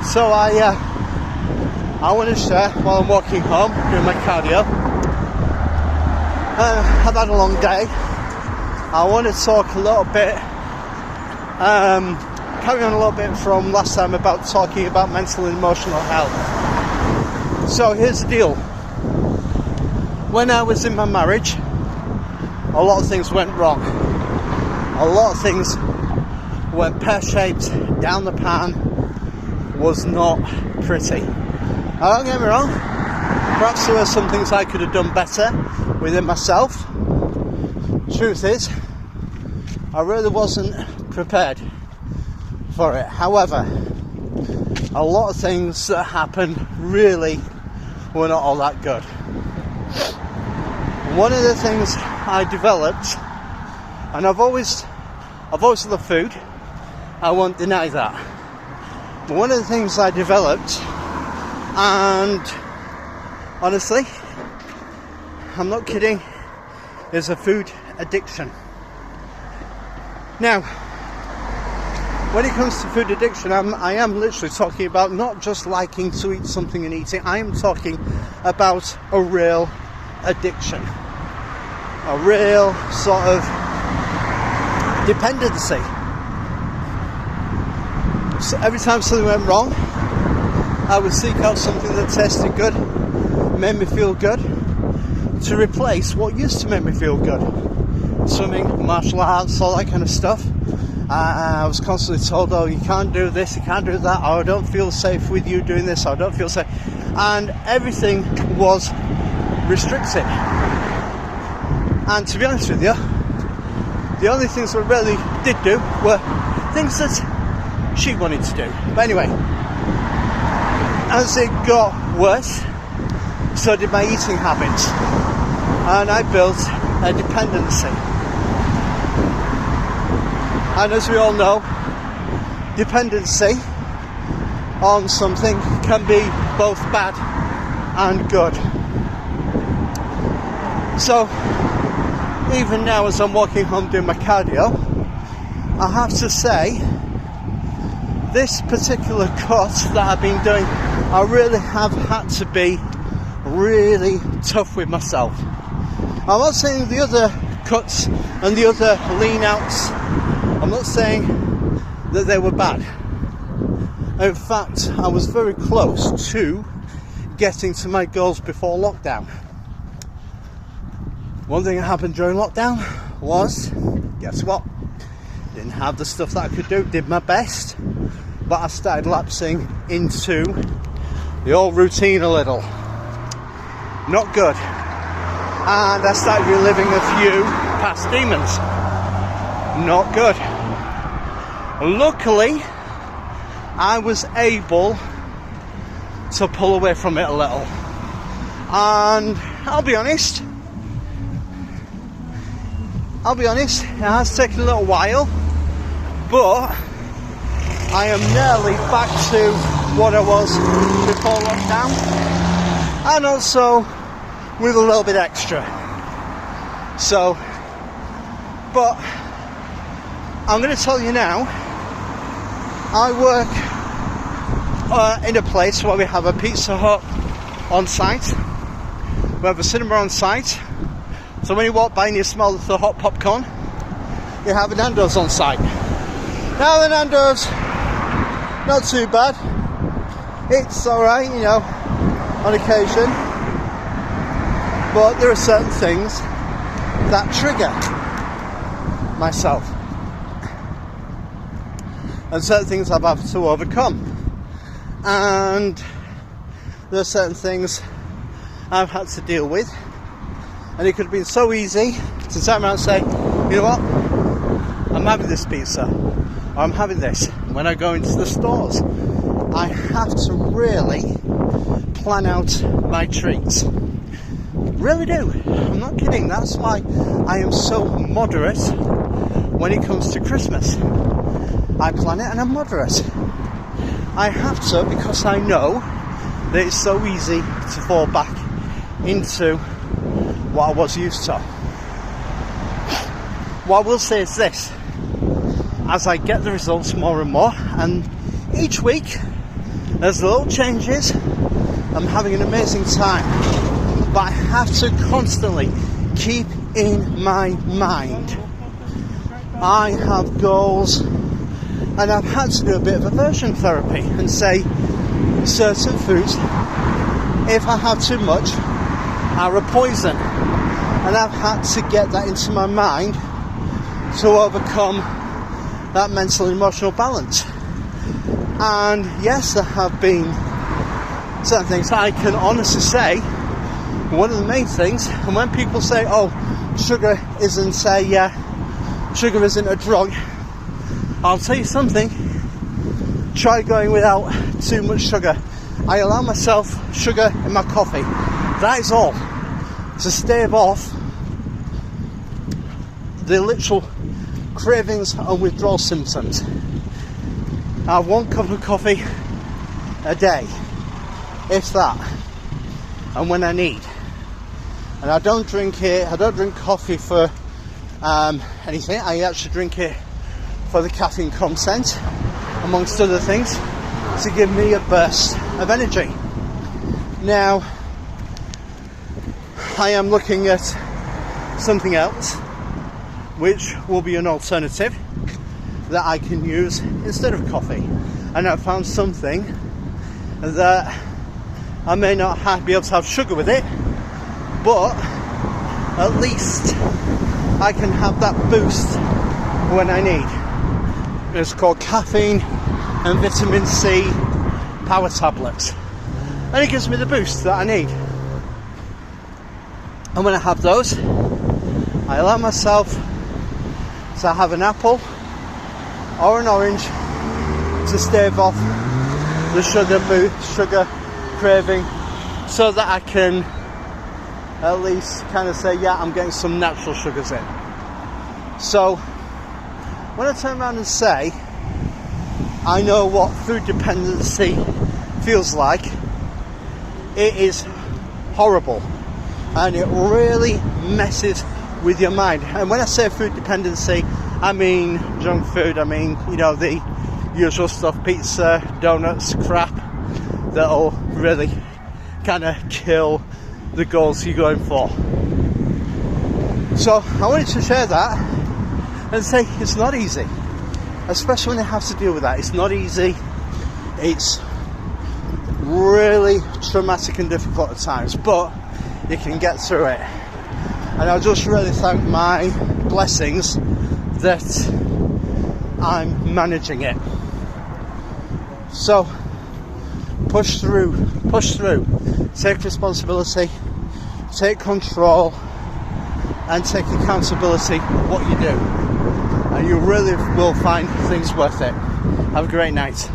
So I want to share while I'm walking home doing my cardio. I've had a long day. I want to talk a little bit, carry on a little bit from last time about talking about mental and emotional health. So here's the deal. When I was in my marriage, a lot of things went wrong. A lot of things went pear-shaped, down the pan, was not pretty. Now, don't get me wrong, perhaps there were some things I could have done better within myself. Truth is, I really wasn't prepared for it. However, a lot of things that happened really were not all that good. One of the things I developed, and I've always loved food, I won't deny that. But one of the things I developed, and honestly, I'm not kidding, is a food addiction. Now, when it comes to food addiction, I am literally talking about not just liking to eat something and eat it. I am talking about a real addiction. A real sort of dependency. So every time something went wrong, I would seek out something that tasted good, made me feel good, to replace what used to make me feel good. Swimming, martial arts, all that kind of stuff. I was constantly told, oh, you can't do this, you can't do that, oh, I don't feel safe with you doing this, I don't feel safe. And everything was restricted. And to be honest with you, the only things we really did do were things that she wanted to do. But anyway, as it got worse, so did my eating habits. And I built a dependency. And as we all know, dependency on something can be both bad and good. So, even now as I'm walking home doing my cardio, I have to say, this particular cut that I've been doing, I really have had to be really tough with myself. I'm not saying the other cuts and the other lean outs, I'm not saying that they were bad. In fact, I was very close to getting to my goals before lockdown. One thing that happened during lockdown was, guess what? Didn't have the stuff that I could do, did my best, but I started lapsing into the old routine a little. Not good. And I started reliving a few past demons. Not good. Luckily, I was able to pull away from it a little. And I'll be honest, it has taken a little while, but I am nearly back to what I was before lockdown, and also with a little bit extra. So, but I'm going to tell you now, I work in a place where we have a Pizza Hut on site, we have a cinema on site. So when you walk by and you smell the hot popcorn, you have a Nando's on site. Now the Nando's, not too bad. It's alright, you know, on occasion. But there are certain things that trigger myself. And certain things I've had to overcome. And there are certain things I've had to deal with. And it could have been so easy to turn around and say, you know what, I'm having this pizza, or I'm having this. When I go into the stores, I have to really plan out my treats. Really do. I'm not kidding. That's why I am so moderate when it comes to Christmas. I plan it and I'm moderate. I have to, because I know that it's so easy to fall back into what I was used to. What I will say is this: as I get the results more and more, and each week There's little changes. I'm having an amazing time. But I have to constantly keep in my mind I have goals, and I've had to do a bit of aversion therapy and say certain foods, if I have too much, are a poison. And I've had to get that into my mind to overcome that mental and emotional balance. And yes, there have been certain things I can honestly say. One of the main things, and when people say, oh, sugar isn't a drug, I'll tell you something, try going without too much sugar. I allow myself sugar in my coffee. That is all. To stave off the literal cravings and withdrawal symptoms. I have 1 cup of coffee a day, if that, and when I need. And I don't drink coffee for anything. I actually drink it for the caffeine content, amongst other things, to give me a burst of energy. Now, I am looking at something else, which will be an alternative that I can use instead of coffee. And I found something that I may not be able to have sugar with it, but at least I can have that boost when I need. It's called caffeine and vitamin C power tablets, and it gives me the boost that I need. And when I have those, I allow myself to have an apple or an orange to stave off the sugar craving, so that I can at least kind of say, yeah, I'm getting some natural sugars in. So when I turn around and say I know what food dependency feels like, it is horrible, and it really messes with your mind. And when I say food dependency, I mean junk food. I mean, the usual stuff, pizza, donuts, crap, that'll really kind of kill the goals you're going for. So I wanted to share that and say it's not easy, especially when you have to deal with that. It's not easy. It's really traumatic and difficult at times, but you can get through it. And I just really thank my blessings that I'm managing it. So push through, take responsibility, take control, and take accountability for what you do, and you really will find things worth it. Have a great night.